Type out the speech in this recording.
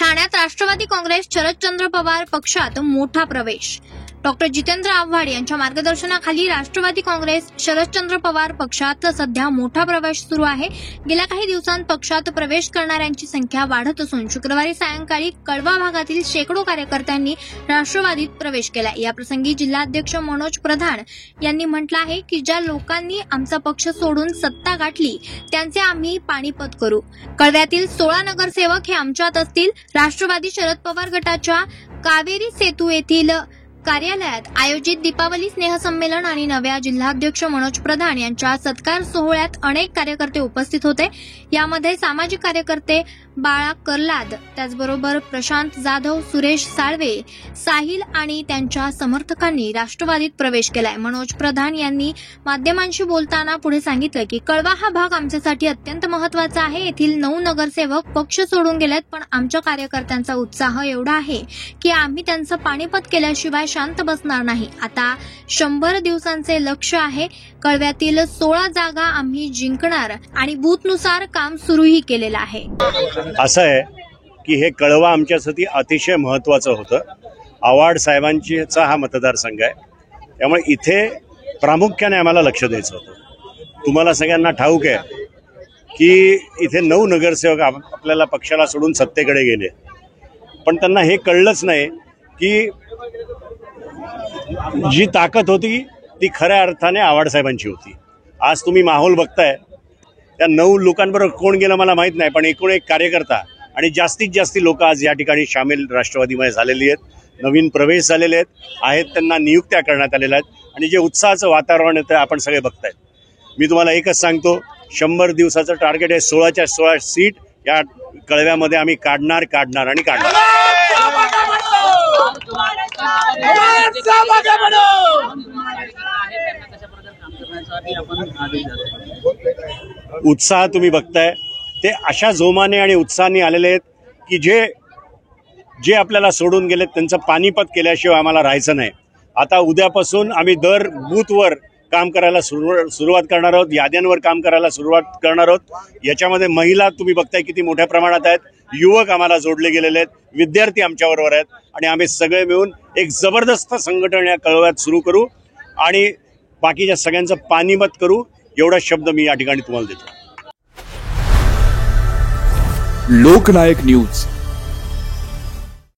ठाण्यात राष्ट्रवादी काँग्रेस शरदचंद्र पवार पक्षात मोठा प्रवेश। डॉक्टर जितेंद्र आव्हाड यांच्या मार्गदर्शनाखाली राष्ट्रवादी काँग्रेस शरदचंद्र पवार पक्षात सध्या मोठा प्रवेश सुरू आहे। गेल्या काही दिवसांत पक्षात प्रवेश करणाऱ्यांची संख्या वाढत असून शुक्रवारी सायंकाळी कळवा भागातील शेकडो कार्यकर्त्यांनी राष्ट्रवादीत प्रवेश केला। याप्रसंगी जिल्हाध्यक्ष मनोज प्रधान यांनी म्हटलं आहे की ज्या लोकांनी आमचा पक्ष सोडून सत्ता गाठली त्यांचे आम्ही पाणीपत करू। कळव्यातील 16 नगरसेवक हे आमच्यात असतील। राष्ट्रवादी शरद पवार गटाच्या कावेरी सेतू येथील कार्यालयात आयोजित दीपावली स्नेहसंमेलन आणि नव्या जिल्हाध्यक्ष मनोज प्रधान यांच्या सत्कार सोहळ्यात अनेक कार्यकर्ते उपस्थित होते। यामध्ये सामाजिक कार्यकर्ते बाळा कर्लाद, त्याचबरोबर प्रशांत जाधव, सुरेश साळवे, साहिल आणि त्यांच्या समर्थकांनी राष्ट्रवादीत प्रवेश केलाय। मनोज प्रधान यांनी माध्यमांशी बोलताना पुढे सांगितलं की कळवा हा भाग आमच्यासाठी अत्यंत महत्त्वाचा आहे। येथील 9 नगरसेवक पक्ष सोडून गेलेत, पण आमच्या कार्यकर्त्यांचा उत्साह एवढा आहे की आम्ही त्यांचं पाणीपत केल्याशिवाय शांत बसणार नाही। आता 100 दिवसांचे लक्ष्य आहे। कळव्यातील 16 जागा आम्ही जिंकणार आणि बूथनुसार काम सुरूही केलेलं आहे। असं आहे की हे कळवा आमच्यासाठी अतिशय महत्त्वाचं होतं। आव्हाड साहेबांचा हा मतदारसंघ आहे, त्यामुळे इथे प्रामुख्याने आम्हाला लक्ष द्यायचं होतं। तुम्हाला सगळ्यांना ठाऊक आहे की इथे 9 नगरसेवक आपल्याला पक्षाला सोडून सत्तेकडे गेले, पण त्यांना हे कळलंच नाही की जी ताकद होती ती खऱ्या अर्थाने आव्हाड साहेबांची होती। आज तुम्ही माहोल बघताय, त्या 9 लोकांबरोबर कोण गेलं मला माहित नाही, पण एकूण एक कार्यकर्ता आणि जास्तीत जास्त लोक आज या ठिकाणी सामील राष्ट्रवादीमध्ये झालेली आहेत। नवीन प्रवेश झालेले आहेत, त्यांना नियुक्त्या करण्यात आलेल्या आहेत आणि जे उत्साहाचं वातावरण आहे ते आपण सगळे बघतायत। मी तुम्हाला एकच सांगतो, 100 दिवसाचं टार्गेट आहे। 16च्या 16 सीट या कळव्यामध्ये आम्ही काढणार आणि काढणार। उत्साह तुम्ही बघताय ते अशा जोमाने आणि उत्साहाने आलेले आहेत की जे आपल्याला सोडून गेलेत त्यांचं पाणीपत केल्याशिवाय आम्हाला राहायचं नाही। आता उद्यापासून आम्ही दर बूथवर काम करायला सुरुवात करणार आहोत, याद्यांवर काम करायला सुरुवात करणार आहोत। याच्यामध्ये महिला तुम्ही बघताय किती मोठ्या प्रमाणात आहेत, युवक आम्हाला जोडले गेलेले आहेत, विद्यार्थी आमच्याबरोबर आहेत आणि आम्ही सगळे मिळून एक जबरदस्त संघटन या कळव्यात सुरू करू आणि बाकीच्या सगळ्यांचं पाणीपत करू, एवढा शब्द मी या ठिकाणी तुम्हाला देतो। लोकनायक न्यूज